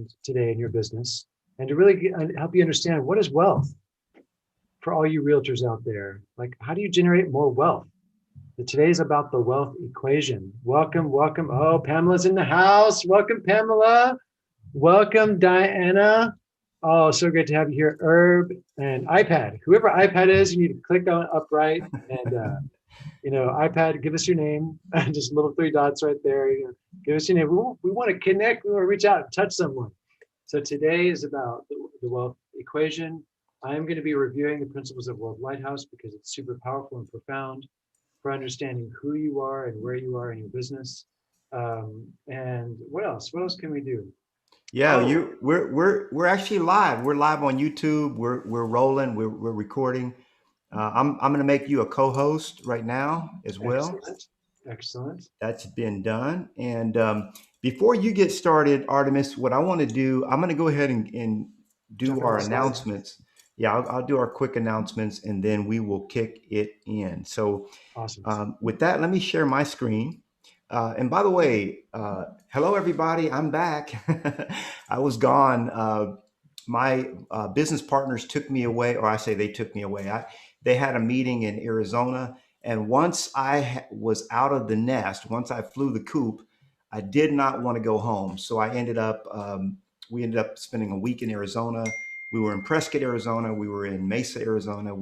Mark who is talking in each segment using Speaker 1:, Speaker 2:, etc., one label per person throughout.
Speaker 1: around today in your business and to really help you understand what is wealth for all you realtors out there. Like, how do you generate more wealth? Today is about the wealth equation. Welcome, welcome. Oh, Pamela's in the house. Welcome, Pamela. Welcome, Diana. Oh, so great to have you here. Herb and iPad. Whoever iPad is, you need to click on upright and iPad, give us your name. Just little three dots right there. Give us your name. We want to connect. We want to reach out and touch someone. So today is about the wealth equation. I'm going to be reviewing the principles of World Lighthouse because it's super powerful and profound for understanding who you are and where you are in your business. And what else? What else can we do?
Speaker 2: Yeah, we're actually live. We're live on YouTube. We're rolling. We're recording. I'm going to make you a co-host right now as well.
Speaker 1: Excellent. Excellent.
Speaker 2: That's been done. And before you get started, Artemis, what I want to do, I'm going to go ahead and do our announcements. Yeah, I'll do our quick announcements and then we will kick it in. So
Speaker 1: awesome.
Speaker 2: With that, let me share my screen. And by the way, hello, everybody. I'm back. I was gone. My business partners took me away, or I say they took me away. They had a meeting in Arizona. And once I was out of the nest, once I flew the coop, I did not want to go home. So we ended up spending a week in Arizona. We were in Prescott, Arizona. We were in Mesa, Arizona.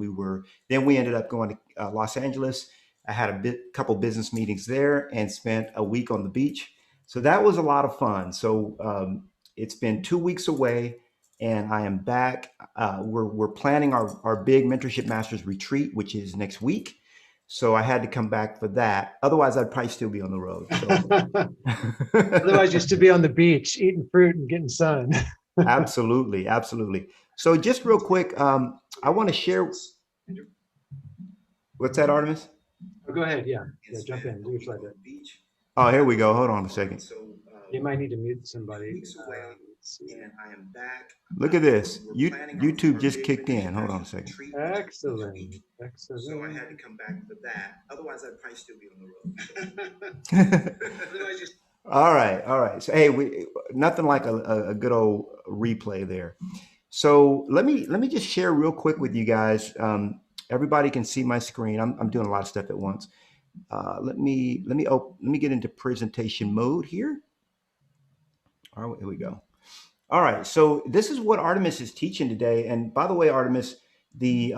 Speaker 2: Then we ended up going to Los Angeles. I had a couple business meetings there and spent a week on the beach. So that was a lot of fun. So it's been 2 weeks away and I am back. We're planning our big Mentorship Masters retreat, which is next week. So I had to come back for that. Otherwise, I'd probably still be on the road.
Speaker 1: So. Otherwise, you used to be on the beach, eating fruit and getting sun.
Speaker 2: Absolutely. Absolutely. So just real quick, I want to share. What's that, Artemis?
Speaker 1: Oh, go ahead. Yeah, jump in. Do your slide there.
Speaker 2: Oh, here we go. Hold on a second.
Speaker 1: You might need to mute somebody.
Speaker 2: And I am back. Look at this. YouTube just kicked in. Hold on a second.
Speaker 1: Excellent.
Speaker 2: So I had to come back for that. Otherwise, I'd probably still be on the road. All right. So hey, nothing like a good old replay there. So let me just share real quick with you guys. Everybody can see my screen. I'm doing a lot of stuff at once. Let me get into presentation mode here. All right, here we go. All right, so this is what Artemis is teaching today. And by the way, Artemis, the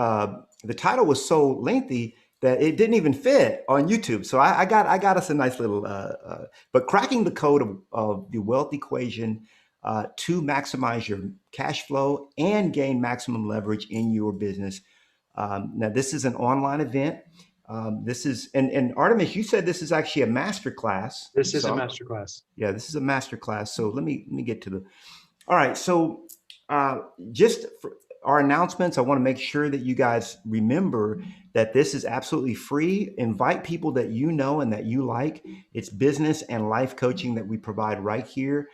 Speaker 2: title was so lengthy that it didn't even fit on YouTube. So I got us a nice little, but cracking the code of the wealth equation to maximize your cash flow and gain maximum leverage in your business. Now, this is an online event. This is, and Artemis, you said this is actually a master class.
Speaker 1: This is a master class.
Speaker 2: Yeah, this is a master class. So let me get to the. All right. So just for our announcements, I want to make sure that you guys remember that this is absolutely free. Invite people that you know and that you like. It's business and life coaching that we provide right here.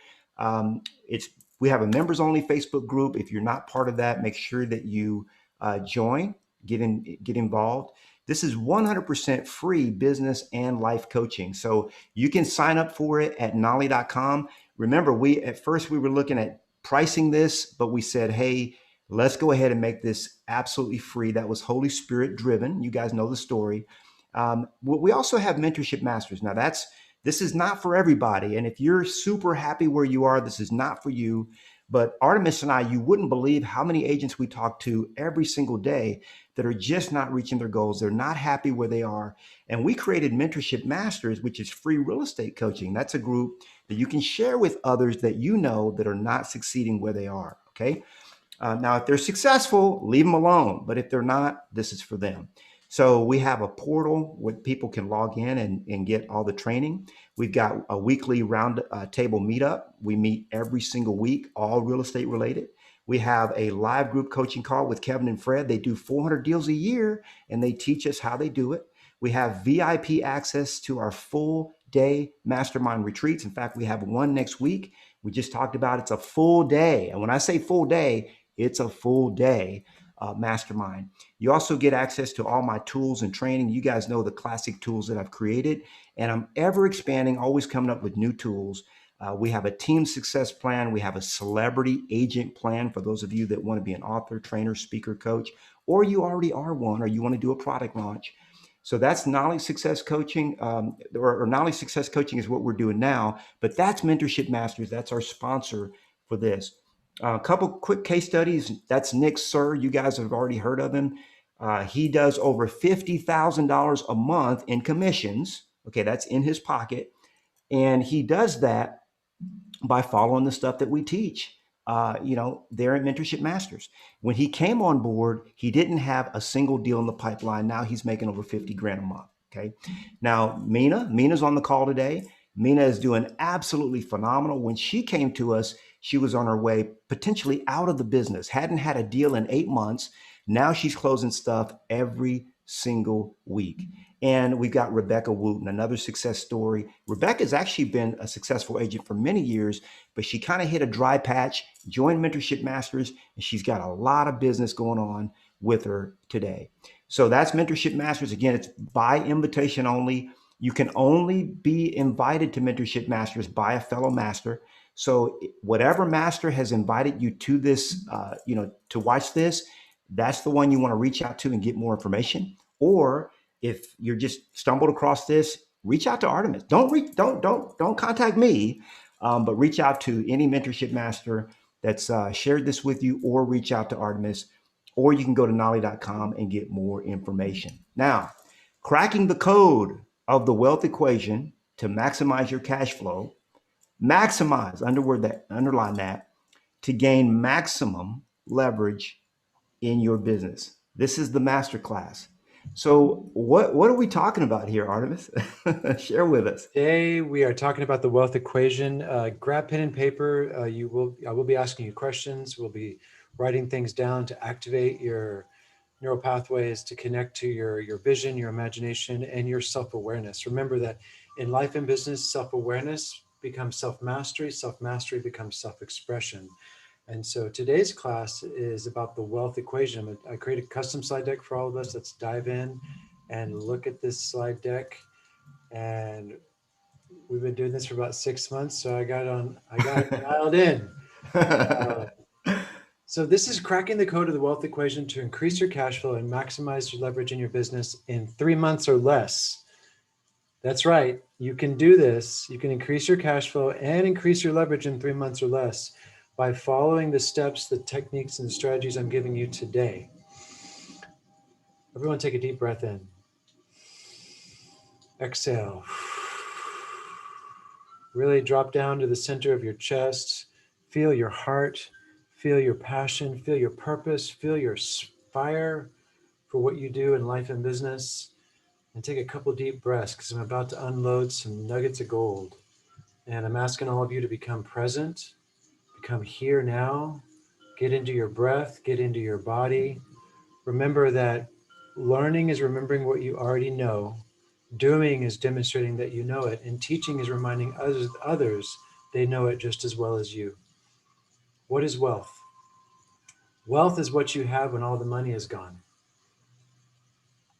Speaker 2: We have a members only Facebook group. If you're not part of that, make sure that you join, get involved. This is 100% free business and life coaching. So you can sign up for it at nolly.com. Remember, at first we were looking at pricing this, but we said, hey, let's go ahead and make this absolutely free. That was Holy Spirit driven. You guys know the story. We also have Mentorship Masters. Now this is not for everybody. And if you're super happy where you are, this is not for you. But Artemis and I, you wouldn't believe how many agents we talk to every single day that are just not reaching their goals. They're not happy where they are. And we created Mentorship Masters, which is free real estate coaching. That's a group that you can share with others that you know that are not succeeding where they are. Okay. Now, if they're successful, leave them alone. But if they're not, this is for them. So we have a portal where people can log in and get all the training. We've got a weekly round table meetup. We meet every single week, all real estate related. We have a live group coaching call with Kevin and Fred. They do 400 deals a year and they teach us how they do it. We have VIP access to our full day mastermind retreats. In fact, we have one next week. We just talked about it's a full day. And when I say full day, it's a full day mastermind. You also get access to all my tools and training. You guys know the classic tools that I've created, and I'm ever expanding, always coming up with new tools. We have a team success plan. We have a celebrity agent plan for those of you that want to be an author, trainer, speaker, coach, or you already are one, or you want to do a product launch. So that's Knowledge Success Coaching, or Knowledge Success Coaching is what we're doing now. But that's Mentorship Masters. That's our sponsor for this. A couple quick case studies. That's Nick Sir. You guys have already heard of him. He does over $50,000 a month in commissions. Okay, that's in his pocket. And he does that by following the stuff that we teach. There at Mentorship Masters. When he came on board, he didn't have a single deal in the pipeline. Now he's making over 50 grand a month. Okay. Now, Mina's on the call today. Mina is doing absolutely phenomenal. When she came to us, she was on her way potentially out of the business, hadn't had a deal in 8 months. Now she's closing stuff every single week. And we've got Rebecca Wooten, another success story. Rebecca's actually been a successful agent for many years, but she kind of hit a dry patch, joined Mentorship Masters, and she's got a lot of business going on with her today. So that's Mentorship Masters. Again, it's by invitation only. You can only be invited to Mentorship Masters by a fellow master. So whatever master has invited you to this, to watch this, that's the one you want to reach out to and get more information. Or if you're just stumbled across this, reach out to Artemis. Don't contact me, but reach out to any mentorship master that's shared this with you, or reach out to Artemis, or you can go to nolly.com and get more information. Now, cracking the code of the wealth equation to maximize your cash flow, underline that, to gain maximum leverage in your business. This is the masterclass. So what are we talking about here, Artemis? Share with us.
Speaker 1: Today we are talking about the wealth equation. Grab pen and paper. I will be asking you questions. We'll be writing things down to activate your neural pathways, to connect to your vision, your imagination, and your self-awareness. Remember that in life and business, self-awareness becomes self-mastery becomes self-expression. And so today's class is about the wealth equation. I created a custom slide deck for all of us. Let's dive in and look at this slide deck. And we've been doing this for about 6 months, so I got it dialed in. So this is cracking the code of the wealth equation to increase your cash flow and maximize your leverage in your business in 3 months or less. That's right. You can do this. You can increase your cash flow and increase your leverage in 3 months or less by following the steps, the techniques, and the strategies I'm giving you today. Everyone take a deep breath in. Exhale. Really drop down to the center of your chest. Feel your heart. Feel your passion. Feel your purpose. Feel your fire for what you do in life and business. And take a couple deep breaths, because I'm about to unload some nuggets of gold. And I'm asking all of you to become present. Become here now, get into your breath, get into your body. Remember that learning is remembering what you already know. Doing is demonstrating that you know it. And teaching is reminding others they know it just as well as you. What is wealth? Wealth is what you have when all the money is gone.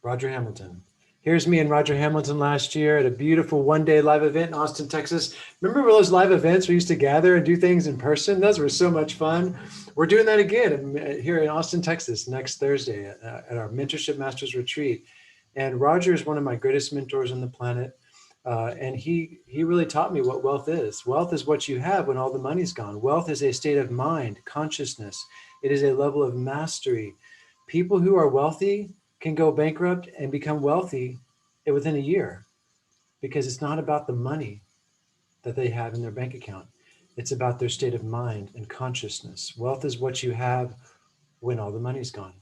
Speaker 1: Roger Hamilton. Here's me and Roger Hamilton last year at a beautiful one-day live event in Austin, Texas. Remember those live events we used to gather and do things in person? Those were so much fun. We're doing that again here in Austin, Texas, next Thursday at our Mentorship Masters Retreat. And Roger is one of my greatest mentors on the planet. And he really taught me what wealth is. Wealth is what you have when all the money's gone. Wealth is a state of mind, consciousness. It is a level of mastery. People who are wealthy can go bankrupt and become wealthy within a year, because it's not about the money that they have in their bank account. It's about their state of mind and consciousness. Wealth is what you have when all the money's gone.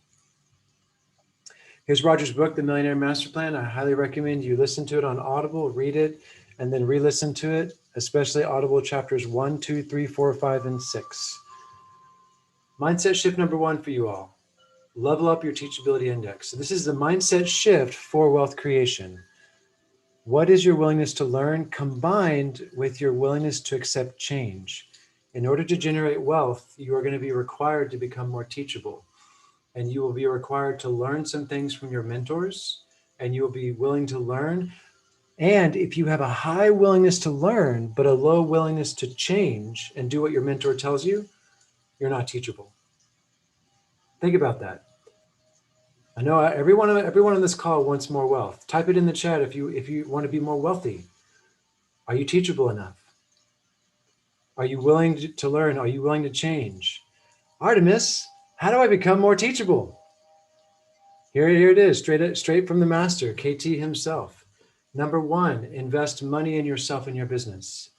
Speaker 1: Here's Roger's book, The Millionaire Master Plan. I highly recommend you listen to it on Audible, read it, and then re-listen to it, especially Audible chapters 1, 2, 3, 4, 5, and 6. Mindset shift number 1 for you all. Level up your teachability index. So this is the mindset shift for wealth creation. What is your willingness to learn combined with your willingness to accept change? In order to generate wealth, you are going to be required to become more teachable. And you will be required to learn some things from your mentors, and you will be willing to learn And if you have a high willingness to learn, but a low willingness to change and do what your mentor tells you, you're not teachable. Think about that. I know everyone on this call wants more wealth. Type it in the chat if you want to be more wealthy. Are you teachable enough? Are you willing to learn? Are you willing to change? Artemis, how do I become more teachable? Here it is, straight from the master, KT himself. Number one, invest money in yourself and your business.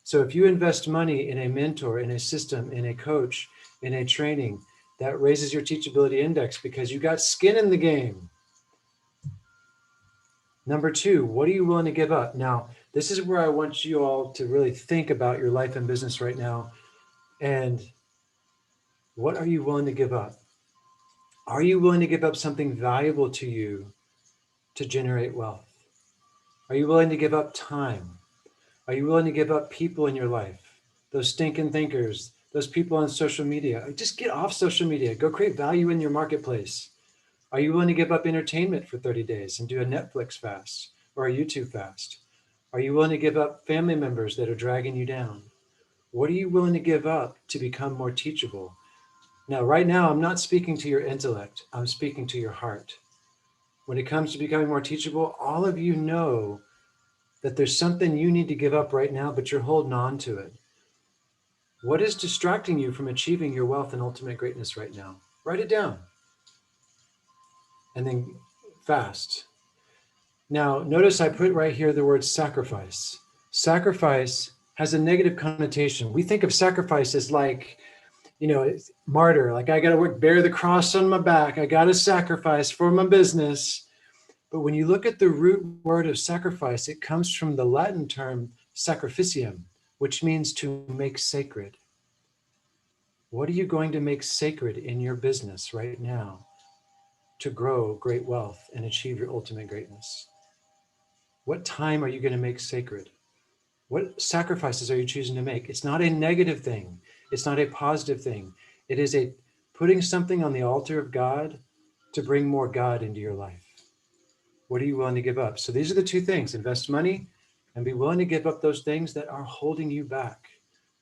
Speaker 1: So if you invest money in a mentor, in a system, in a coach, in a training, that raises your teachability index because you got skin in the game. Number two, what are you willing to give up? Now, this is where I want you all to really think about your life and business right now. And what are you willing to give up? Are you willing to give up something valuable to you to generate wealth? Are you willing to give up time? Are you willing to give up people in your life? Those stinking thinkers, those people on social media. Just get off social media. Go create value in your marketplace. Are you willing to give up entertainment for 30 days and do a Netflix fast or a YouTube fast? Are you willing to give up family members that are dragging you down? What are you willing to give up to become more teachable? Now, right now, I'm not speaking to your intellect. I'm speaking to your heart. When it comes to becoming more teachable, all of you know that there's something you need to give up right now, but you're holding on to it. What is distracting you from achieving your wealth and ultimate greatness right now? Write it down. And then fast. Now, notice I put right here the word sacrifice. Sacrifice has a negative connotation. We think of sacrifice as like, martyr, like I got to bear the cross on my back. I got to sacrifice for my business. But when you look at the root word of sacrifice, it comes from the Latin term sacrificium, which means to make sacred. What are you going to make sacred in your business right now to grow great wealth and achieve your ultimate greatness? What time are you going to make sacred? What sacrifices are you choosing to make? It's not a negative thing. It's not a positive thing. It is a putting something on the altar of God to bring more God into your life. What are you willing to give up? So these are the two things: invest money and be willing to give up those things that are holding you back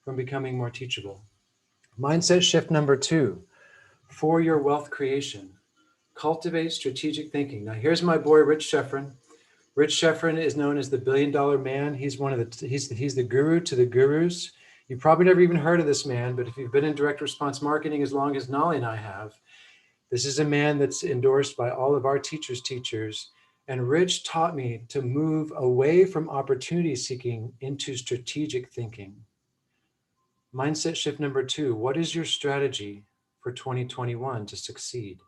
Speaker 1: from becoming more teachable. Mindset shift number two, for your wealth creation, cultivate strategic thinking. Now here's my boy, Rich Schefren. Rich Schefren is known as the $1 billion man. He's he's the guru to the gurus. You probably never even heard of this man, but if you've been in direct response marketing as long as Nolly and I have, this is a man that's endorsed by all of our teachers. And Rich taught me to move away from opportunity seeking into strategic thinking. Mindset shift number two, what is your strategy for 2021 to succeed?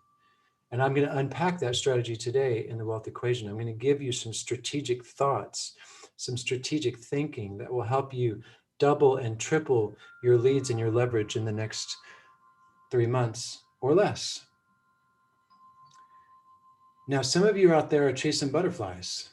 Speaker 1: And I'm going to unpack that strategy today in the wealth equation. I'm going to give you some strategic thoughts, some strategic thinking that will help you double and triple your leads and your leverage in the next 3 months or less. Now, some of you out there are chasing butterflies.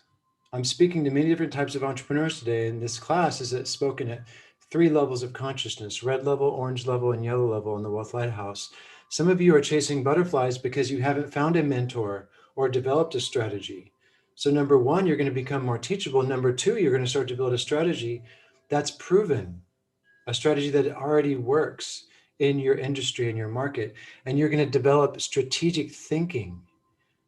Speaker 1: I'm speaking to many different types of entrepreneurs today, and this class is spoken at 3 levels of consciousness: red level, orange level, and yellow level in the Wealth Lighthouse. Some of you are chasing butterflies because you haven't found a mentor or developed a strategy. So number one, you're going to become more teachable. Number two, you're going to start to build a strategy that's proven, a strategy that already works in your industry, in your market, and you're going to develop strategic thinking.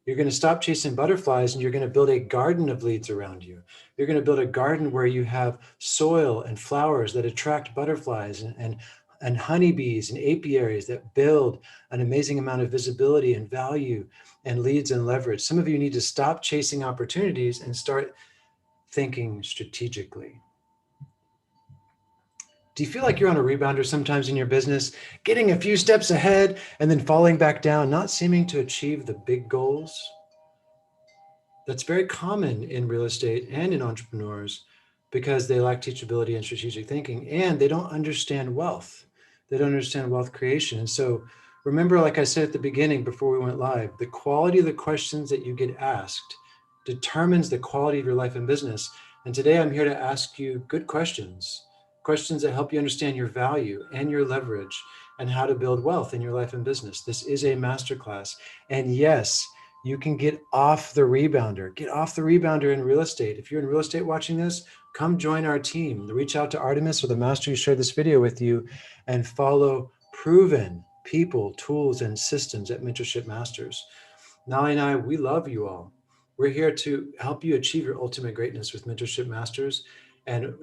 Speaker 1: You're going to stop chasing butterflies and you're going to build a garden of leads around you. You're going to build a garden where you have soil and flowers that attract butterflies and honeybees and apiaries that build an amazing amount of visibility and value and leads and leverage. Some of you need to stop chasing opportunities and start thinking strategically. Do you feel like you're on a rebounder sometimes in your business, getting a few steps ahead and then falling back down, not seeming to achieve the big goals? That's very common in real estate and in entrepreneurs because they lack teachability and strategic thinking, and they don't understand wealth. They don't understand wealth creation. And so remember, like I said at the beginning before we went live, the quality of the questions that you get asked determines the quality of your life and business. And today I'm here to ask you good questions, questions that help you understand your value and your leverage and how to build wealth in your life and business. This is a masterclass. And yes, You can get off the rebounder. Get off the rebounder in real estate. If you're in real estate watching this, come join our team. Reach out to Artemis or the master who shared this video with you and follow proven people, tools, and systems at Mentorship Masters. Nali and I, we love you all. We're here to help you achieve your ultimate greatness with Mentorship Masters. And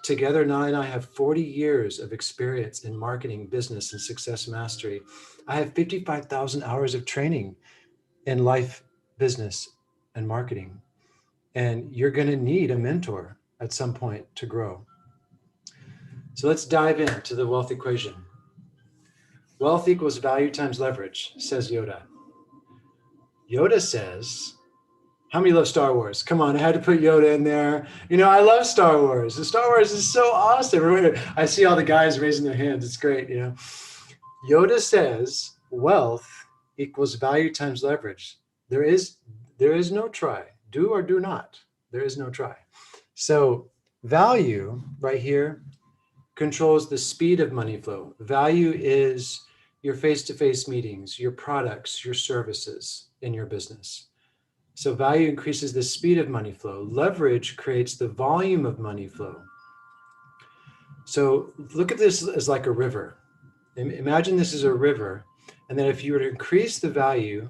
Speaker 1: together, Nali and I have 40 years of experience in marketing, business, and success mastery. I have 55,000 hours of training in life, business, and marketing. And you're going to need a mentor at some point to grow. So let's dive into the wealth equation. Wealth equals value times leverage, says Yoda. Yoda says, how many love Star Wars? Come on, I had to put Yoda in there. You know, I love Star Wars. The Star Wars is so awesome. I see all the guys raising their hands. It's great, you know. Yoda says wealth equals value times leverage. There is no try. Do or do not. There is no try. So value right here controls the speed of money flow. Value is your face-to-face meetings, your products, your services in your business. So value increases the speed of money flow. Leverage creates the volume of money flow. So look at this as like a river. Imagine this is a river, and then if you were to increase the value,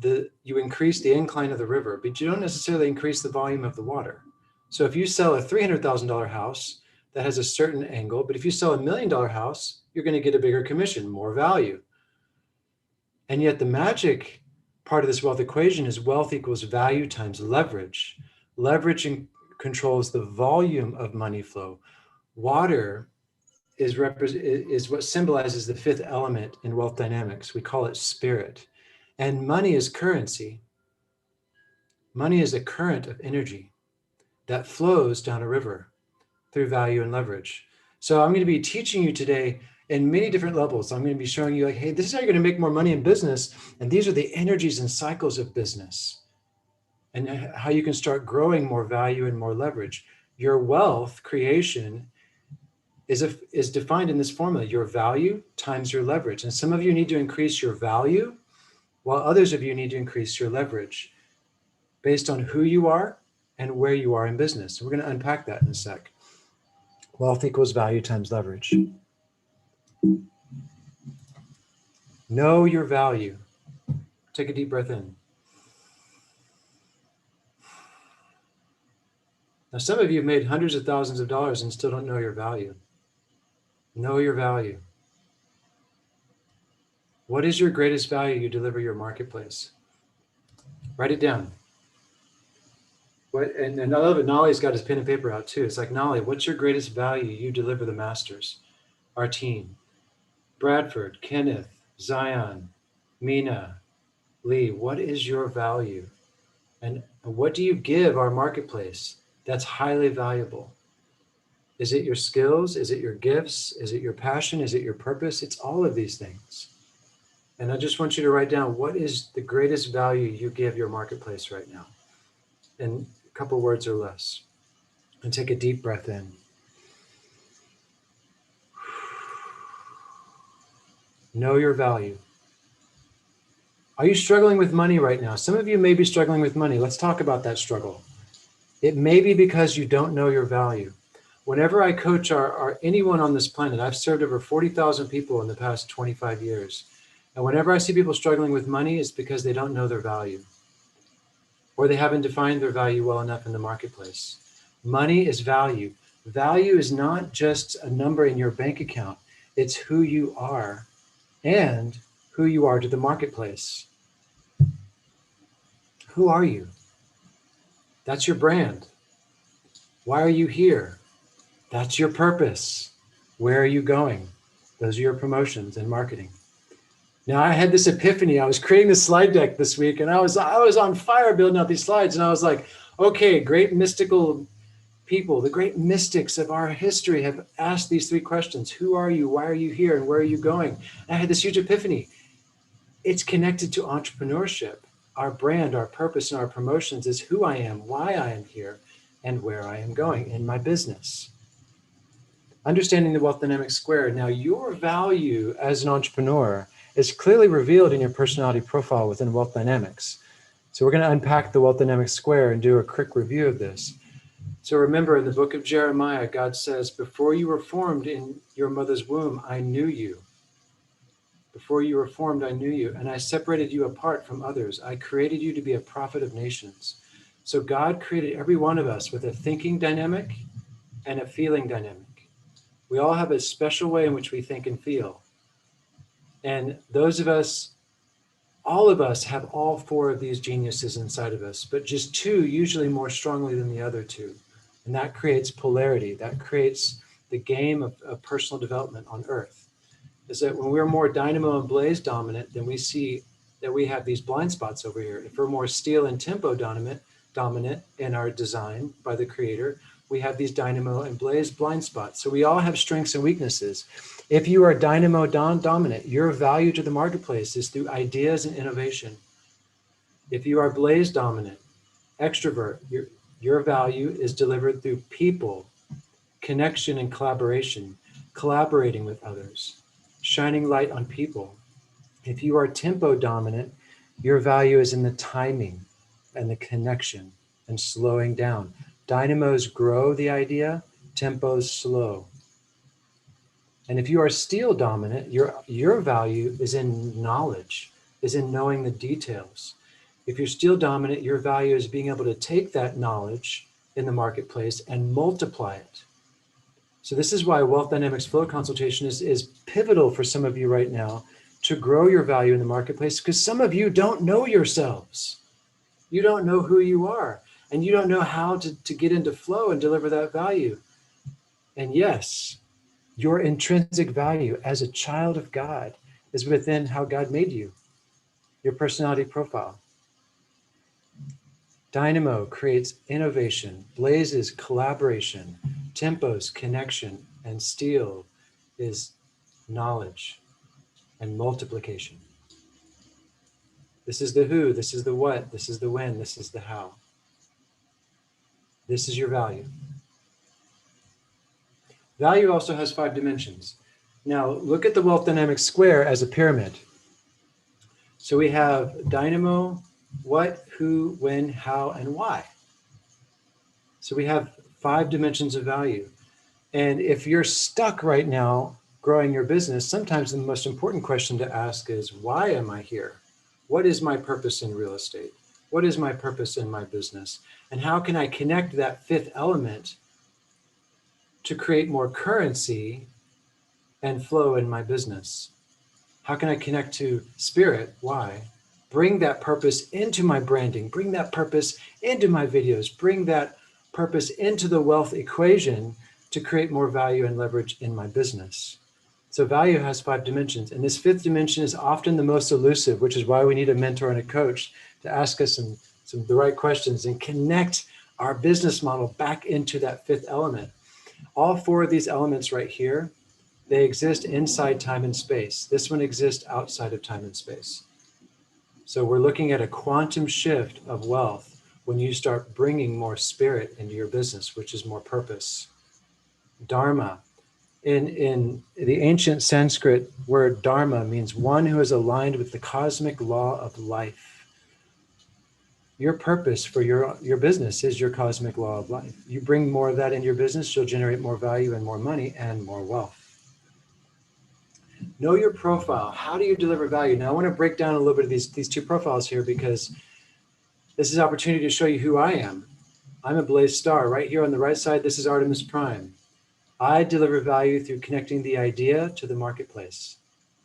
Speaker 1: you increase the incline of the river, but you don't necessarily increase the volume of the water. So if you sell a $300,000 house, that has a certain angle, but if you sell $1 million house, you're going to get a bigger commission, more value. And yet the magic part of this wealth equation is wealth equals value times leverage. Leverage controls the volume of money flow. Water is what symbolizes the fifth element in wealth dynamics. We call it spirit. And money is currency. Money is a current of energy that flows down a river through value and leverage. So I'm going to be teaching you today in many different levels. I'm going to be showing you like, hey, this is how you're going to make more money in business. And these are the energies and cycles of business and how you can start growing more value and more leverage. Your wealth creation is defined in this formula, your value times your leverage. And some of you need to increase your value while others of you need to increase your leverage based on who you are and where you are in business. We're going to unpack that in a sec. Wealth equals value times leverage. Know your value. Take a deep breath in. Now, some of you have made hundreds of thousands of dollars and still don't know your value. Know your value. What is your greatest value you deliver your marketplace? Write it down. And I love it. Nolly's got his pen and paper out too. It's like, Nolly, what's your greatest value you deliver the masters, our team? Bradford, Kenneth, Zion, Mina, Lee, what is your value? And what do you give our marketplace that's highly valuable? Is it your skills? Is it your gifts? Is it your passion? Is it your purpose? It's all of these things. And I just want you to write down, what is the greatest value you give your marketplace right now? In a couple words or less. And take a deep breath in. Know your value. Are you struggling with money right now? Some of you may be struggling with money. Let's talk about that struggle. It may be because you don't know your value. Whenever I coach anyone on this planet, I've served over 40,000 people in the past 25 years. And whenever I see people struggling with money, it's because they don't know their value, or they haven't defined their value well enough in the marketplace. Money is value. Value is not just a number in your bank account. It's who you are and who you are to the marketplace. Who are you? That's your brand. Why are you here? That's your purpose. Where are you going? Those are your promotions and marketing. Now, I had this epiphany. I was creating this slide deck this week, and I was on fire building out these slides, and I was like, okay, great mystical people, the great mystics of our history have asked these three questions. Who are you? Why are you here? And where are you going? And I had this huge epiphany. It's connected to entrepreneurship. Our brand, our purpose, and our promotions is who I am, why I am here, and where I am going in my business. Understanding the wealth dynamic square. Now, your value as an entrepreneur is clearly revealed in your personality profile within wealth dynamics. So we're going to unpack the wealth dynamic square and do a quick review of this. So remember, in the book of Jeremiah, God says, before you were formed in your mother's womb, I knew you. Before you were formed, I knew you, and I separated you apart from others. I created you to be a prophet of nations. So God created every one of us with a thinking dynamic and a feeling dynamic. We all have a special way in which we think and feel. And those of us, all of us have all four of these geniuses inside of us, but just two usually more strongly than the other two. And that creates polarity. That creates the game of personal development on earth. Is that when we're more dynamo and blaze dominant, then we see that we have these blind spots over here. If we're more steel and tempo dominant in our design by the creator, we have these dynamo and blaze blind spots. So we all have strengths and weaknesses. If you are dynamo dominant, your value to the marketplace is through ideas and innovation. If you are blaze dominant, extrovert, your value is delivered through people, connection and collaboration, collaborating with others, shining light on people. If you are tempo dominant, your value is in the timing and the connection and slowing down. Dynamos grow the idea, tempos slow. And if you are steel dominant, your value is in knowledge, is in knowing the details. If you're steel dominant, your value is being able to take that knowledge in the marketplace and multiply it. So this is why Wealth Dynamics Flow Consultation is pivotal for some of you right now to grow your value in the marketplace, because some of you don't know yourselves. You don't know who you are, and you don't know how to get into flow and deliver that value. And yes, your intrinsic value as a child of God is within how God made you, your personality profile. Dynamo creates innovation, Blaze is collaboration, Tempos connection, and Steel is knowledge and multiplication. This is the who, this is the what, this is the when, this is the how. This is your value. Value also has 5 dimensions. Now look at the wealth dynamic square as a pyramid. So we have dynamo, what, who, when, how, and why. So we have 5 dimensions of value. And if you're stuck right now growing your business, sometimes the most important question to ask is, why am I here? What is my purpose in real estate? What is my purpose in my business? And how can I connect that 5th element to create more currency and flow in my business? How can I connect to spirit? Why? Bring that purpose into my branding, bring that purpose into my videos, bring that purpose into the wealth equation to create more value and leverage in my business. So value has 5 dimensions. And this 5th dimension is often the most elusive, which is why we need a mentor and a coach to ask us some the right questions and connect our business model back into that 5th element. All 4 of these elements right here, they exist inside time and space. This one exists outside of time and space. So we're looking at a quantum shift of wealth when you start bringing more spirit into your business, which is more purpose. Dharma. In the ancient Sanskrit word dharma means one who is aligned with the cosmic law of life. Your purpose for your business is your cosmic law of life. You bring more of that in your business, you'll generate more value and more money and more wealth. Know your profile. How do you deliver value? Now I want to break down a little bit of these 2 profiles here, because this is an opportunity to show you who I am. I'm a Blaze Star. Right here on the right side, this is Artemis Prime. I deliver value through connecting the idea to the marketplace.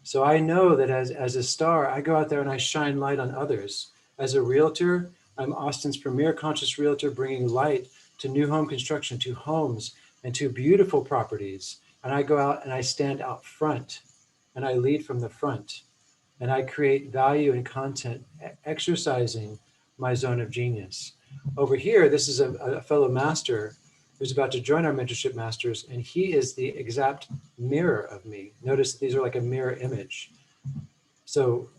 Speaker 1: So I know that as a star, I go out there and I shine light on others. As a realtor, I'm Austin's premier conscious realtor, bringing light to new home construction, to homes, and to beautiful properties. And I go out and I stand out front and I lead from the front and I create value and content, exercising my zone of genius. Over here, this is a fellow master who's about to join our mentorship masters, and he is the exact mirror of me. Notice these are like a mirror image. So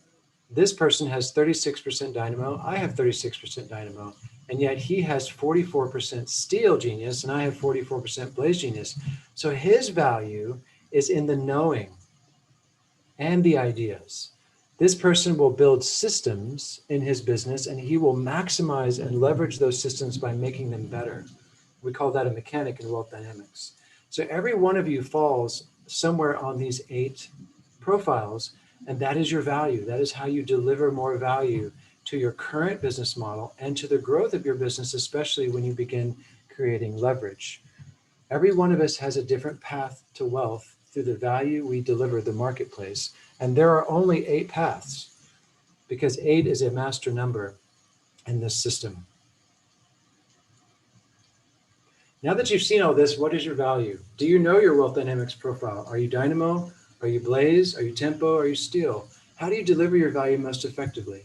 Speaker 1: this person has 36% dynamo, I have 36% dynamo, and yet he has 44% steel genius, and I have 44% blaze genius. So his value is in the knowing and the ideas. This person will build systems in his business, and he will maximize and leverage those systems by making them better. We call that a mechanic in wealth dynamics. So every one of you falls somewhere on these 8 profiles, and that is your value. That is how you deliver more value to your current business model and to the growth of your business, especially when you begin creating leverage. Every one of us has a different path to wealth through the value we deliver the marketplace. And there are only 8 paths, because 8 is a master number in this system. Now that you've seen all this, what is your value? Do you know your wealth dynamics profile? Are you dynamo? Are you blaze? Are you tempo? Are you steel? How do you deliver your value most effectively?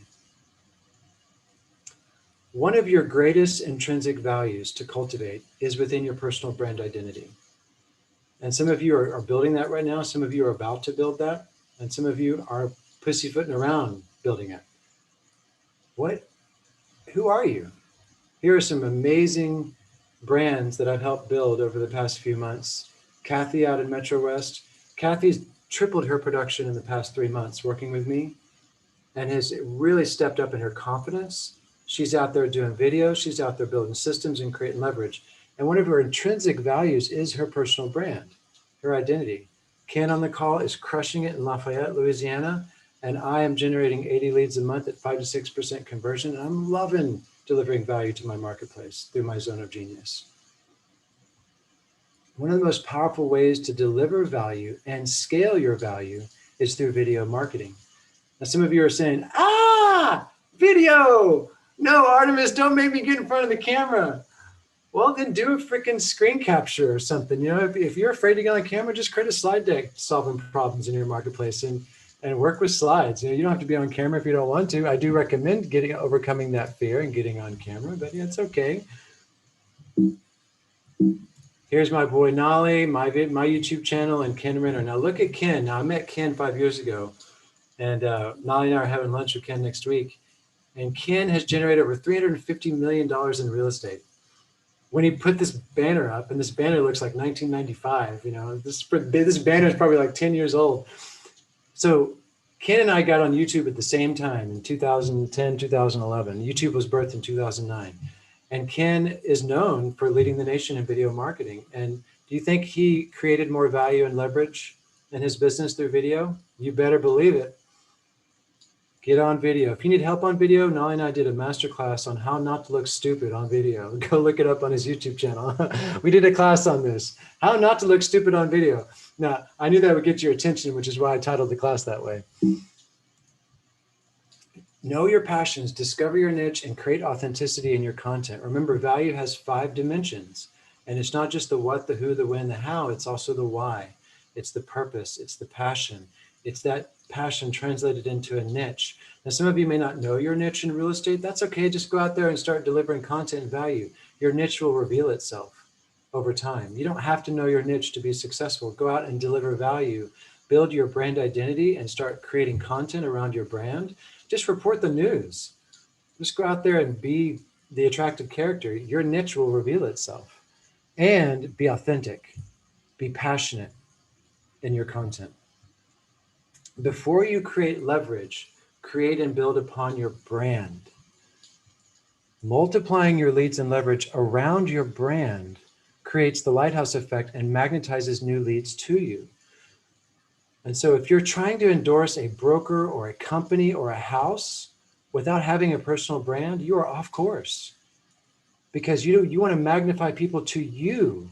Speaker 1: One of your greatest intrinsic values to cultivate is within your personal brand identity. And some of you are building that right now. Some of you are about to build that. And some of you are pussyfooting around building it. Who are you? Here are some amazing brands that I've helped build over the past few months. Kathy out in Metro West. Kathy's tripled her production in the past 3 months working with me and has really stepped up in her confidence. She's out there doing videos. She's out there building systems and creating leverage. And one of her intrinsic values is her personal brand, her identity. Ken on the call is crushing it in Lafayette, Louisiana. And I am generating 80 leads a month at 5 to 6% conversion. And I'm loving delivering value to my marketplace through my zone of genius. One of the most powerful ways to deliver value and scale your value is through video marketing. Now, some of you are saying, video. No, Artemis, don't make me get in front of the camera. Well, then do a freaking screen capture or something. You know, if you're afraid to get on camera, just create a slide deck solving problems in your marketplace and work with slides. You know, you don't have to be on camera if you don't want to. I do recommend overcoming that fear and getting on camera, but yeah, it's okay. Here's my boy Nolly, my YouTube channel, and Ken Renner. Now look at Ken. Now I met Ken 5 years ago, and Nolly and I are having lunch with Ken next week. And Ken has generated over $350 million in real estate. When he put this banner up, and this banner looks like 1995, you know, this banner is probably like 10 years old. So Ken and I got on YouTube at the same time in 2010, 2011. YouTube was birthed in 2009. And Ken is known for leading the nation in video marketing. And do you think he created more value and leverage in his business through video? You better believe it. Get on video. If you need help on video, Nolly and I did a masterclass on how not to look stupid on video. Go look it up on his YouTube channel. We did a class on this, how not to look stupid on video. Now, I knew that would get your attention, which is why I titled the class that way. Know your passions, discover your niche, and create authenticity in your content. Remember, value has 5 dimensions, and it's not just the what, the who, the when, the how, it's also the why. It's the purpose, it's the passion. It's that passion translated into a niche. Now, some of you may not know your niche in real estate. That's okay, just go out there and start delivering content and value. Your niche will reveal itself over time. You don't have to know your niche to be successful. Go out and deliver value. Build your brand identity and start creating content around your brand. Just report the news. Just go out there and be the attractive character. Your niche will reveal itself. And be authentic. Be passionate in your content. Before you create leverage, create and build upon your brand. Multiplying your leads and leverage around your brand creates the lighthouse effect and magnetizes new leads to you. And so if you're trying to endorse a broker or a company or a house without having a personal brand, you are off course, because you want to magnify people to you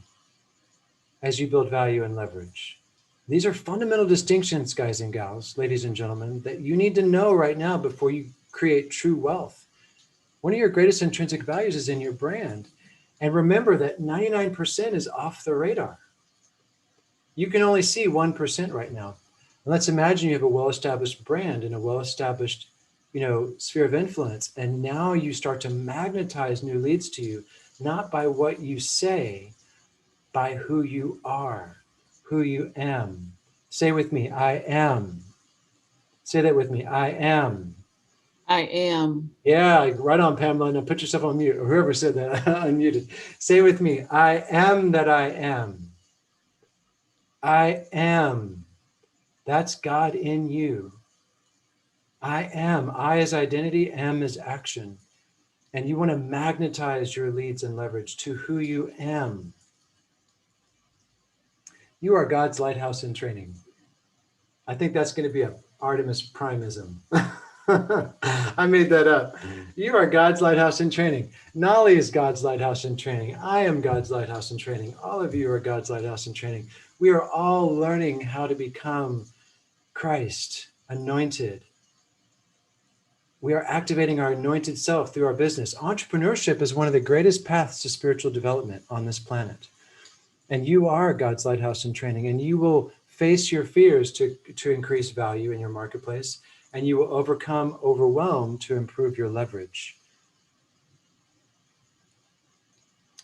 Speaker 1: as you build value and leverage. These are fundamental distinctions, guys and gals, ladies and gentlemen, that you need to know right now before you create true wealth. One of your greatest intrinsic values is in your brand. And remember that 99% is off the radar. You can only see 1% right now. And let's imagine you have a well-established brand and a well-established, sphere of influence. And now you start to magnetize new leads to you, not by what you say, by who you are, who you am. Say with me, I am. Say that with me, I am.
Speaker 3: I am.
Speaker 1: Yeah, right on, Pamela. Now put yourself on mute, or whoever said that, unmuted. Say with me, I am that I am. I am. That's God in you. I am. I is identity, am is action. And you want to magnetize your leads and leverage to who you am. You are God's lighthouse in training. I think that's going to be a Artemis Primeism. I made that up. You are God's lighthouse in training. Nolly is God's lighthouse in training. I am God's lighthouse in training. All of you are God's lighthouse in training. We are all learning how to become Christ, anointed. We are activating our anointed self through our business. Entrepreneurship is one of the greatest paths to spiritual development on this planet. And you are God's lighthouse in training, and you will face your fears to increase value in your marketplace, and you will overcome overwhelm to improve your leverage.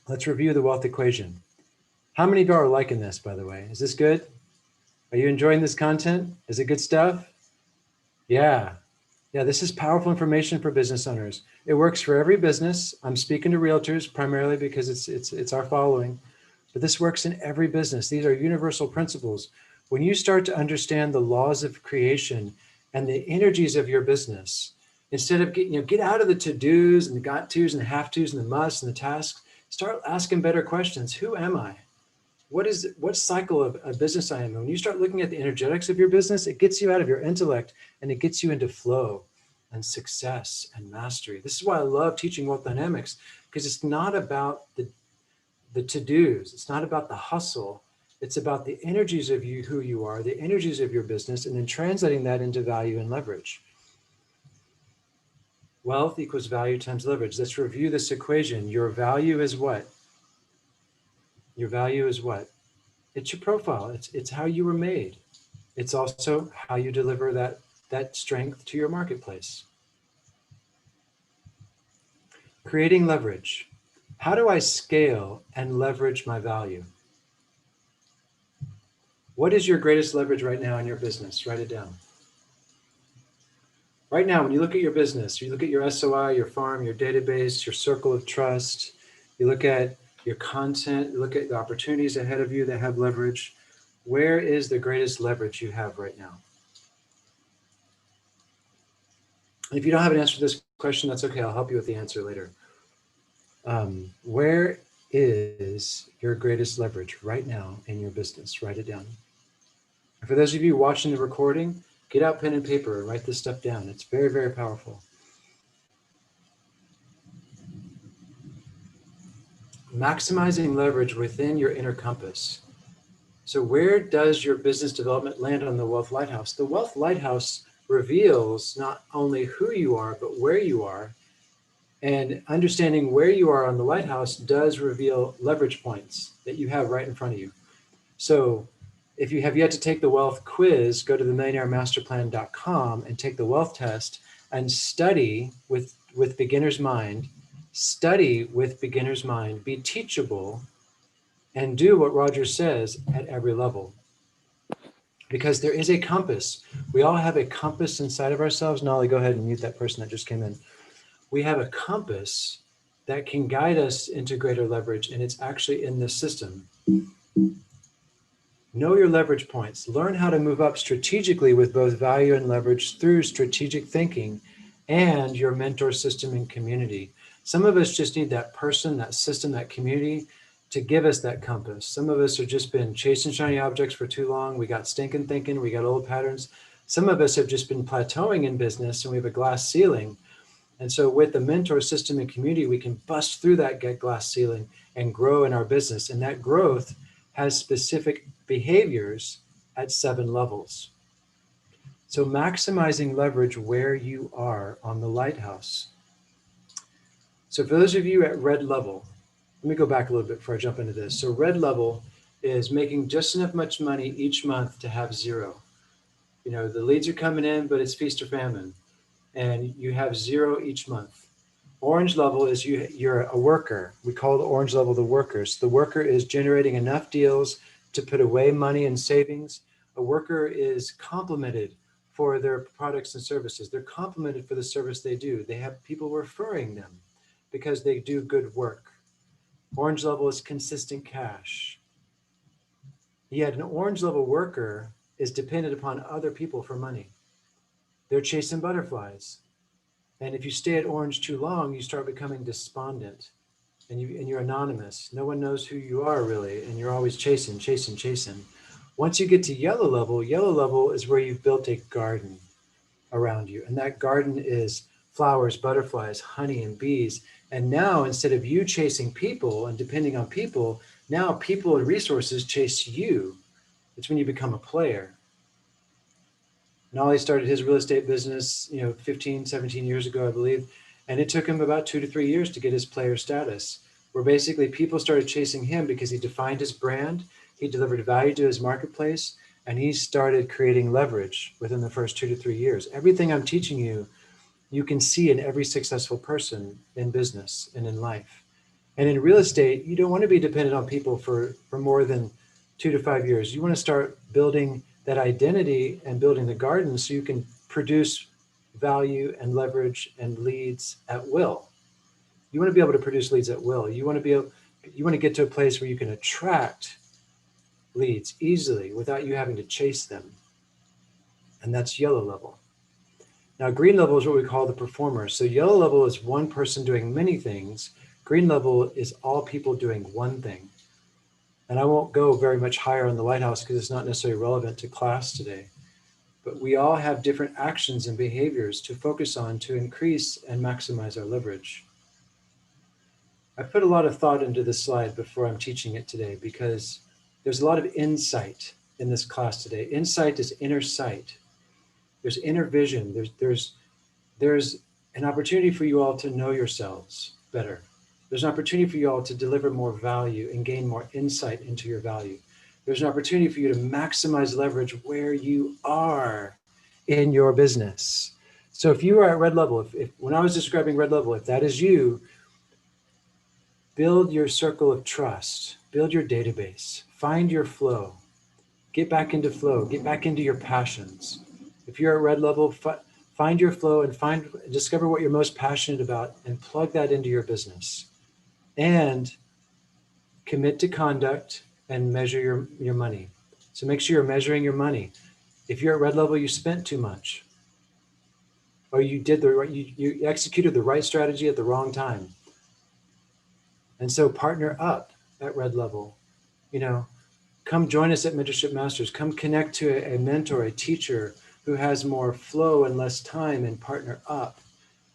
Speaker 1: Let's review the wealth equation. How many of you are liking this, by the way? Is this good? Are you enjoying this content? Is it good stuff? Yeah. Yeah, this is powerful information for business owners. It works for every business. I'm speaking to realtors primarily because it's our following, but this works in every business. These are universal principles. When you start to understand the laws of creation and the energies of your business, instead of get out of the to-dos and the got tos and the have tos and the musts and the tasks, start asking better questions. Who am I? What cycle of a business I am in? When you start looking at the energetics of your business, it gets you out of your intellect and it gets you into flow and success and mastery. This is why I love teaching wealth dynamics, because it's not about the to-dos. It's not about the hustle. It's about the energies of you, who you are, the energies of your business, and then translating that into value and leverage. Wealth equals value times leverage. Let's review this equation. Your value is what? Your value is what? It's your profile. It's how you were made. It's also how you deliver that strength to your marketplace. Creating leverage. How do I scale and leverage my value? What is your greatest leverage right now in your business? Write it down. Right now, when you look at your business, you look at your SOI, your farm, your database, your circle of trust, you look at your content, you look at the opportunities ahead of you that have leverage. Where is the greatest leverage you have right now? If you don't have an answer to this question, that's okay. I'll help you with the answer later. Where is your greatest leverage right now in your business? Write it down. And for those of you watching the recording, get out pen and paper and write this stuff down. It's very, very powerful. Maximizing leverage within your inner compass. So where does your business development land on the Wealth Lighthouse? The Wealth Lighthouse reveals not only who you are, but where you are. And understanding where you are on the lighthouse does reveal leverage points that you have right in front of you. So if you have yet to take the wealth quiz, go to themillionairemasterplan.com and take the wealth test and study with beginner's mind. Study with beginner's mind, be teachable, and do what Roger says at every level. Because there is a compass. We all have a compass inside of ourselves. Nolly, go ahead and mute that person that just came in. We have a compass that can guide us into greater leverage, and it's actually in this system. Know your leverage points. Learn how to move up strategically with both value and leverage through strategic thinking and your mentor system and community. Some of us just need that person, that system, that community to give us that compass. Some of us have just been chasing shiny objects for too long. We got stinking thinking, we got old patterns. Some of us have just been plateauing in business and we have a glass ceiling. And so with the mentor system and community, we can bust through that glass ceiling and grow in our business. And that growth has specific behaviors at 7 levels. So maximizing leverage where you are on the lighthouse. So for those of you at red level, let me go back a little bit before I jump into this. So red level is making just enough much money each month to have zero. You know, the leads are coming in, but it's feast or famine. And you have zero each month. Orange level is you're a worker. We call the orange level the workers. The worker is generating enough deals to put away money in savings. A worker is complimented for their products and services. They're complimented for the service they do. They have people referring them because they do good work. Orange level is consistent cash. Yet an orange level worker is dependent upon other people for money. They're chasing butterflies. And if you stay at orange too long, you start becoming despondent and you're anonymous. No one knows who you are really, and you're always chasing, chasing, chasing. Once you get to yellow level is where you've built a garden around you. And that garden is flowers, butterflies, honey, and bees. And now instead of you chasing people and depending on people, now people and resources chase you. It's when you become a player. Nolly started his real estate business, 15, 17 years ago, I believe. And it took him about 2 to 3 years to get his player status, where basically people started chasing him because he defined his brand, he delivered value to his marketplace, and he started creating leverage within the first 2 to 3 years. Everything I'm teaching you, you can see in every successful person in business and in life. And in real estate, you don't want to be dependent on people for more than 2 to 5 years. You want to start building that identity and building the garden so you can produce value and leverage and leads at will. You want to be able to produce leads at will. You want to get to a place where you can attract leads easily without you having to chase them. And that's yellow level. Now, green level is what we call the performer. So yellow level is one person doing many things. Green level is all people doing one thing. And I won't go very much higher on the lighthouse because it's not necessarily relevant to class today. But we all have different actions and behaviors to focus on to increase and maximize our leverage. I put a lot of thought into this slide before I'm teaching it today because there's a lot of insight in this class today. Insight is inner sight. There's inner vision. There's an opportunity for you all to know yourselves better. There's an opportunity for you all to deliver more value and gain more insight into your value. There's an opportunity for you to maximize leverage where you are in your business. So if you are at red level, if when I was describing red level, if that is you, build your circle of trust, build your database, find your flow, get back into flow, get back into your passions. If you're at red level, find your flow and discover what you're most passionate about and plug that into your business. And commit to conduct and measure your money. So make sure you're measuring your money. If you're at red level, you spent too much, or you executed the right strategy at the wrong time. And so partner up at red level. Come join us at Mentorship Masters. Come connect to a mentor, a teacher who has more flow and less time, and partner up.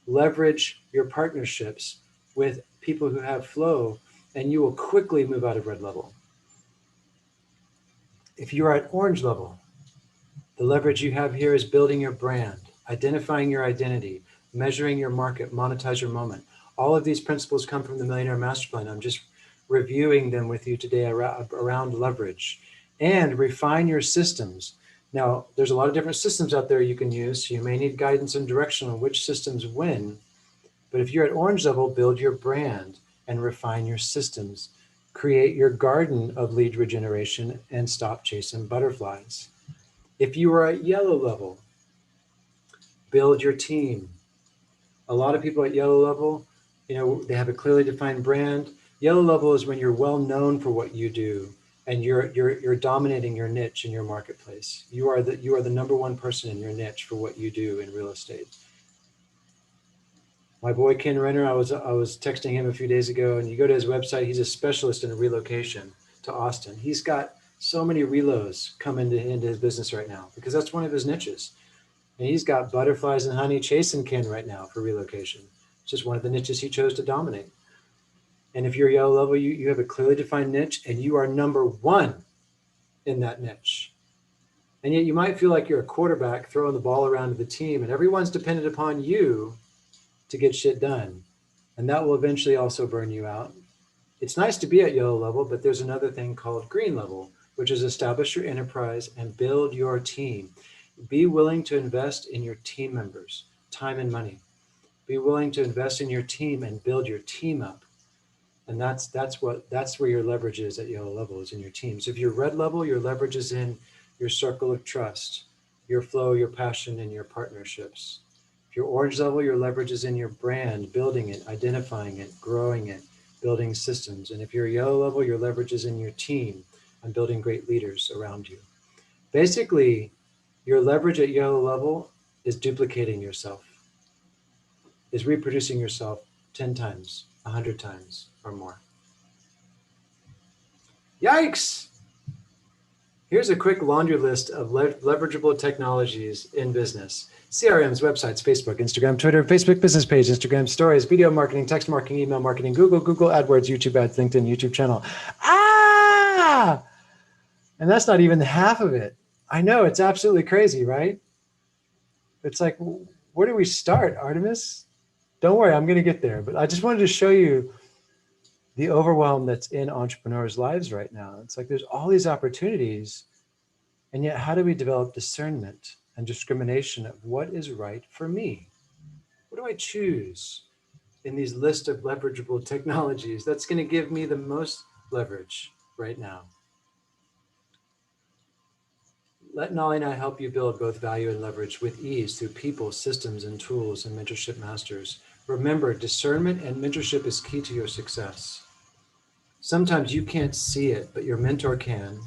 Speaker 1: Leverage your partnerships with people who have flow, and you will quickly move out of red level. If you are at orange level, the leverage you have here is building your brand, identifying your identity, measuring your market, monetize your moment. All of these principles come from the Millionaire Master Plan. I'm just reviewing them with you today around leverage. And refine your systems. Now, there's a lot of different systems out there you can use, so you may need guidance and direction on which systems win. But if you're at orange level, build your brand and refine your systems. Create your garden of lead regeneration and stop chasing butterflies. If you are at yellow level, build your team. A lot of people at yellow level, they have a clearly defined brand. Yellow level is when you're well known for what you do and you're dominating your niche in your marketplace. You are the number one person in your niche for what you do in real estate. My boy Ken Renner, I was texting him a few days ago, and you go to his website, he's a specialist in relocation to Austin. He's got so many relos coming into his business right now because that's one of his niches. And he's got butterflies and honey chasing Ken right now for relocation. It's just one of the niches he chose to dominate. And if you're yellow level, you have a clearly defined niche and you are number one in that niche. And yet you might feel like you're a quarterback throwing the ball around to the team and everyone's dependent upon you to get shit done. And that will eventually also burn you out. It's nice to be at yellow level, but there's another thing called green level, which is establish your enterprise and build your team. Be willing to invest in your team members, time and money. Be willing to invest in your team and build your team up. And that's where your leverage is at yellow level, is in your team. So if you're red level, your leverage is in your circle of trust, your flow, your passion, and your partnerships. If you're orange level, your leverage is in your brand, building it, identifying it, growing it, building systems. And if you're yellow level, your leverage is in your team and building great leaders around you. Basically, your leverage at yellow level is duplicating yourself, is reproducing yourself 10 times, 100 times or more. Yikes! Here's a quick laundry list of leverageable technologies in business. CRMs, websites, Facebook, Instagram, Twitter, Facebook business page, Instagram stories, video marketing, text marketing, email marketing, Google AdWords, YouTube ads, LinkedIn, YouTube channel. Ah! And that's not even half of it. I know, it's absolutely crazy, right? It's like, where do we start, Artemis? Don't worry, I'm going to get there. But I just wanted to show you the overwhelm that's in entrepreneurs' lives right now. It's like there's all these opportunities. And yet, how do we develop discernment and discrimination of what is right for me? What do I choose in these list of leverageable technologies that's going to give me the most leverage right now? Let Nolly and I help you build both value and leverage with ease through people, systems, and tools and mentorship masters. Remember, discernment and mentorship is key to your success. Sometimes you can't see it, but your mentor can,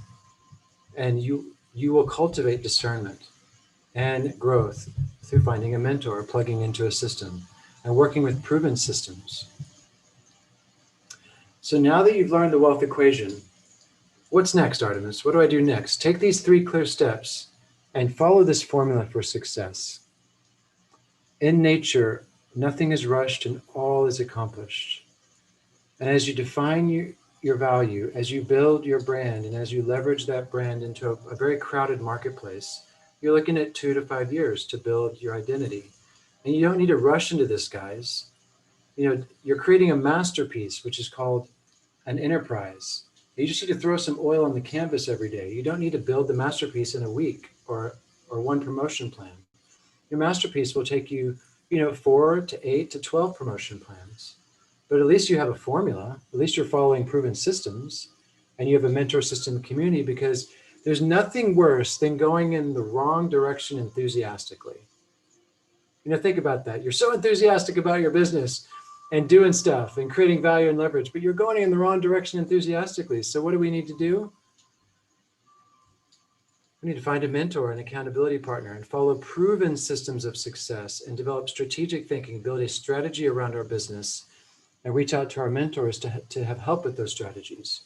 Speaker 1: and you will cultivate discernment and growth through finding a mentor, plugging into a system, and working with proven systems. So now that you've learned the wealth equation, what's next, Artemis? What do I do next? Take these 3 clear steps and follow this formula for success. In nature, nothing is rushed and all is accomplished. And as you define your value, as you build your brand, and as you leverage that brand into a very crowded marketplace, you're looking at 2 to 5 years to build your identity. And you don't need to rush into this, guys. You know, you're creating a masterpiece, which is called an enterprise. You just need to throw some oil on the canvas every day. You don't need to build the masterpiece in a week or one promotion plan. Your masterpiece will take you, 4 to 8 to 12 promotion plans. But at least you have a formula. At least you're following proven systems, and you have a mentor system community, because there's nothing worse than going in the wrong direction enthusiastically. Think about that. You're so enthusiastic about your business and doing stuff and creating value and leverage, but you're going in the wrong direction enthusiastically. So what do we need to do? We need to find a mentor, an accountability partner, and follow proven systems of success and develop strategic thinking, build a strategy around our business, and reach out to our mentors to have help with those strategies.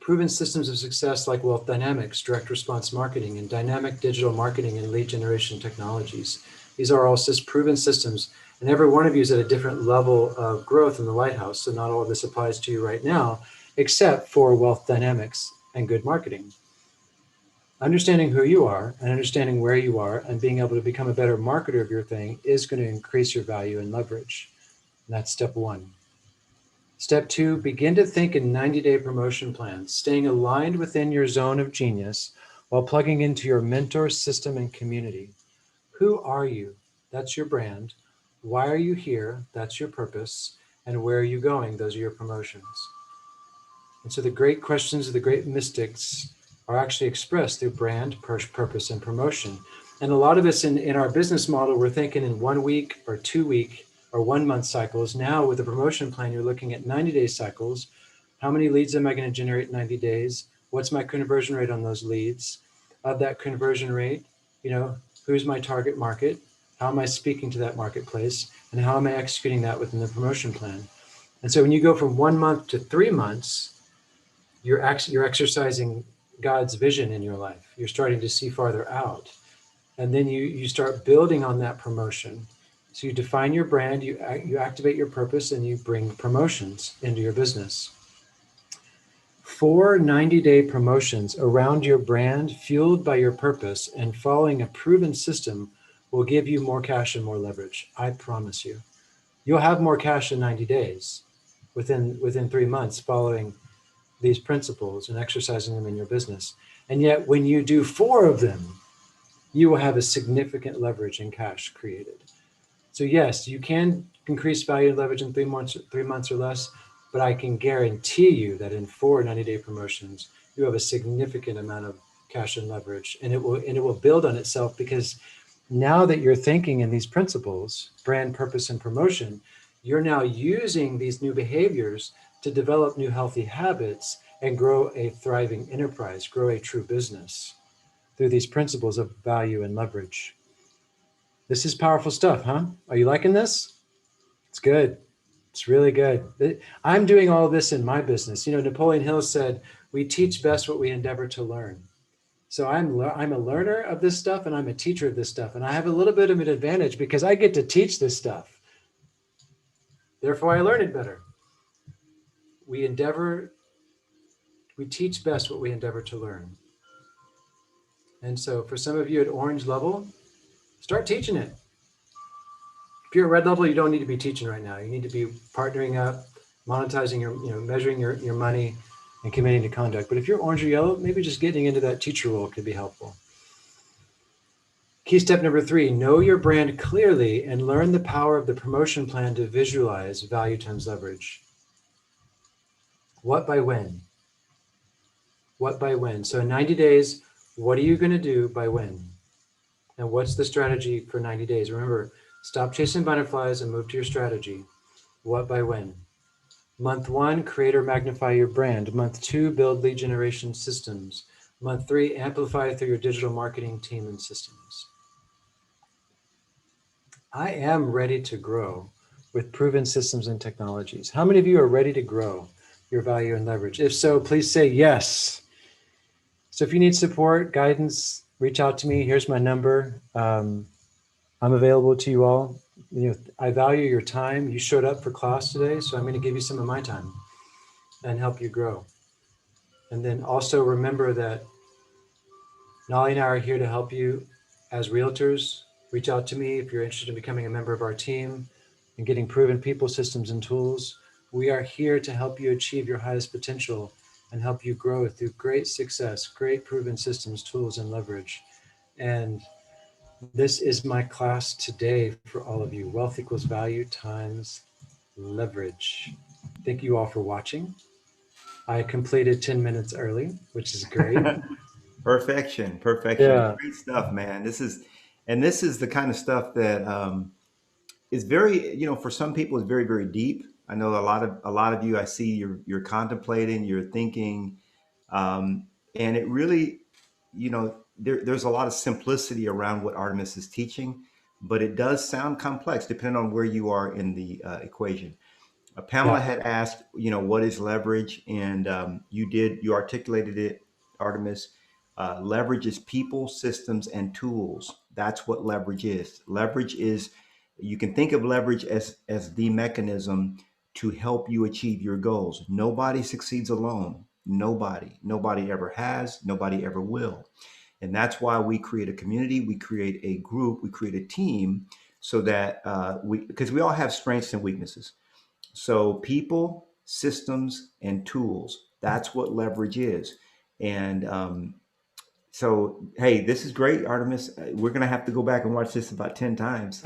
Speaker 1: Proven systems of success like Wealth Dynamics, direct response marketing, and dynamic digital marketing and lead generation technologies. These are all proven systems, and every one of you is at a different level of growth in the lighthouse. So not all of this applies to you right now, except for Wealth Dynamics and good marketing. Understanding who you are and understanding where you are and being able to become a better marketer of your thing is going to increase your value and leverage. And that's step 1. Step 2, begin to think in 90-day promotion plans, staying aligned within your zone of genius while plugging into your mentor system and community. Who are you? That's your brand. Why are you here? That's your purpose. And where are you going? Those are your promotions. And so the great questions of the great mystics are actually expressed through brand, purpose, and promotion. And a lot of us in our business model, we're thinking in 1 week or 2 week or 1 month cycles. Now with a promotion plan, you're looking at 90-day cycles. How many leads am I going to generate in 90 days? What's my conversion rate on those leads? Of that conversion rate, who's my target market? How am I speaking to that marketplace? And how am I executing that within the promotion plan? And so when you go from 1 month to 3 months, you're exercising God's vision in your life. You're starting to see farther out. And then you start building on that promotion. So you define your brand, you activate your purpose, and you bring promotions into your business. 4 90-day promotions around your brand, fueled by your purpose and following a proven system, will give you more cash and more leverage. I promise you. You'll have more cash in 90 days within 3 months following these principles and exercising them in your business. And yet when you do 4 of them, you will have a significant leverage in cash created. So yes, you can increase value and leverage in 3 months or less, but I can guarantee you that in 4 90-day promotions, you have a significant amount of cash and leverage, and it will build on itself, because now that you're thinking in these principles, brand, purpose, and promotion, you're now using these new behaviors to develop new healthy habits and grow a thriving enterprise, grow a true business through these principles of value and leverage. This is powerful stuff, huh? Are you liking this? It's good. It's really good. I'm doing all this in my business. Napoleon Hill said, "We teach best what we endeavor to learn." So I'm a learner of this stuff and I'm a teacher of this stuff. And I have a little bit of an advantage because I get to teach this stuff. Therefore, I learn it better. We teach best what we endeavor to learn. And so for some of you at orange level, start teaching it. If you're at red level, you don't need to be teaching right now. You need to be partnering up, monetizing measuring your money and committing to conduct. But if you're orange or yellow, maybe just getting into that teacher role could be helpful. Key step number 3, know your brand clearly and learn the power of the promotion plan to visualize value times leverage. What by when? What by when? So in 90 days, what are you going to do by when? And what's the strategy for 90 days? Remember, stop chasing butterflies and move to your strategy. What by when? Month 1, create or magnify your brand. Month 2, build lead generation systems. Month 3, amplify through your digital marketing team and systems. I am ready to grow with proven systems and technologies. How many of you are ready to grow your value and leverage? If so, please say yes. So if you need support, guidance, reach out to me. Here's my number. I'm available to you all. I value your time. You showed up for class today, so I'm going to give you some of my time and help you grow. And then also remember that Nolly and I are here to help you as realtors. Reach out to me if you're interested in becoming a member of our team and getting proven people, systems, and tools. We are here to help you achieve your highest potential and help you grow through great success, great proven systems, tools, and leverage. And this is my class today for all of you. Wealth equals value times leverage. Thank you all for watching. I completed 10 minutes early, which is great.
Speaker 2: Perfection.
Speaker 1: Yeah.
Speaker 2: Great stuff, man. This is the kind of stuff that is very, for some people, is very, very deep. I know a lot of you. I see you're contemplating, you're thinking, and it really, there's a lot of simplicity around what Artemis is teaching, but it does sound complex depending on where you are in the equation. Pamela
Speaker 1: Yeah.
Speaker 2: had asked, what is leverage? And you articulated it, Artemis. Leverage is people, systems, and tools. That's what leverage is. Leverage is, you can think of leverage as the mechanism to help you achieve your goals. Nobody succeeds alone. Nobody ever has, nobody ever will. And that's why we create a community, we create a group, we create a team so that because we all have strengths and weaknesses. So people, systems, and tools. That's what leverage is. And so, hey, this is great, Artemis. We're gonna have to go back and watch this about 10 times.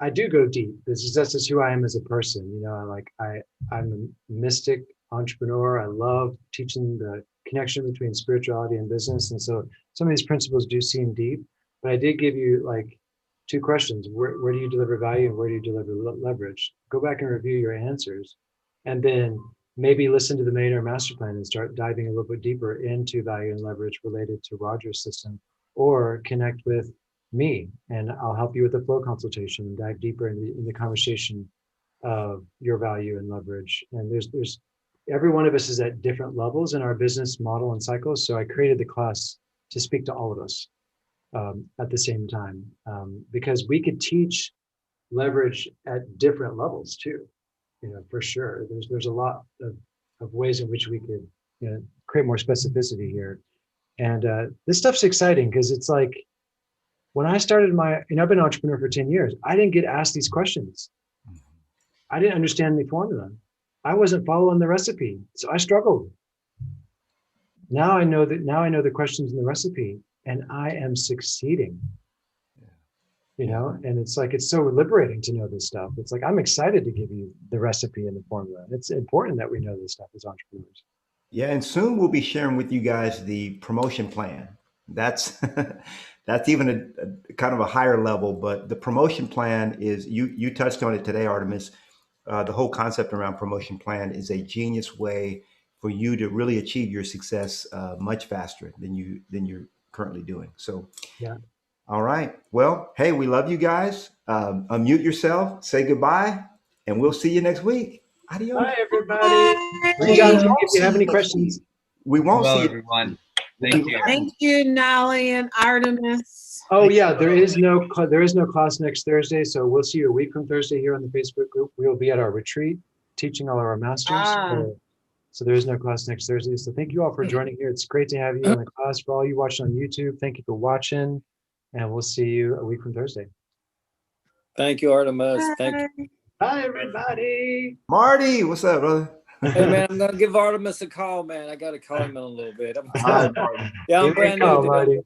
Speaker 1: I do go deep. That's just who I am as a person. I'm a mystic entrepreneur. I love teaching the connection between spirituality and business. And so some of these principles do seem deep, but I did give you like 2 questions. Where do you deliver value and where do you deliver leverage? Go back and review your answers. And then maybe listen to the Millionaire Master Plan and start diving a little bit deeper into value and leverage related to Roger's system, or connect with me and I'll help you with the flow consultation and dive deeper in the conversation of your value and leverage. And there's every one of us is at different levels in our business model and cycles. So I created the class to speak to all of us at the same time, because we could teach leverage at different levels too. For sure. There's a lot of ways in which we could create more specificity here. And this stuff's exciting because it's like when I started I've been an entrepreneur for 10 years. I didn't get asked these questions. I didn't understand the formula. I wasn't following the recipe. So I struggled. Now I know the questions in the recipe and I am succeeding. And it's like, it's so liberating to know this stuff. It's like, I'm excited to give you the recipe and the formula. It's important that we know this stuff as entrepreneurs.
Speaker 2: Yeah, and soon we'll be sharing with you guys the promotion plan. That's that's even a kind of a higher level, but the promotion plan is you touched on it today, Artemis. The whole concept around promotion plan is a genius way for you to really achieve your success much faster than your currently doing. So,
Speaker 1: Yeah.
Speaker 2: All right. Well, hey, we love you guys. Unmute yourself, say goodbye, and we'll see you next week. Adios.
Speaker 1: Bye, everybody. Reach out to me if you have any questions.
Speaker 2: We won't
Speaker 4: Hello,
Speaker 2: see you.
Speaker 4: everyone. Thank you.
Speaker 3: Thank you, Nolly and Artemis.
Speaker 1: Oh yeah, there is no class next Thursday, so we'll see you a week from Thursday here on the Facebook group. We will be at our retreat teaching all of our masters. So there is no class next Thursday. So thank you all for joining here. It's great to have you in the class. For all you watching on YouTube, thank you for watching, and we'll see you a week from Thursday.
Speaker 5: Thank you, Artemis. Thank you.
Speaker 1: Bye, everybody.
Speaker 2: Marty, what's up, brother?
Speaker 5: Hey, man, I'm going to give Artemis a call, man. I got to call him in a little bit.
Speaker 2: All right, Marty.
Speaker 5: Yeah, I'm
Speaker 1: Give me a
Speaker 5: brand new
Speaker 1: call,
Speaker 5: to
Speaker 1: Marty.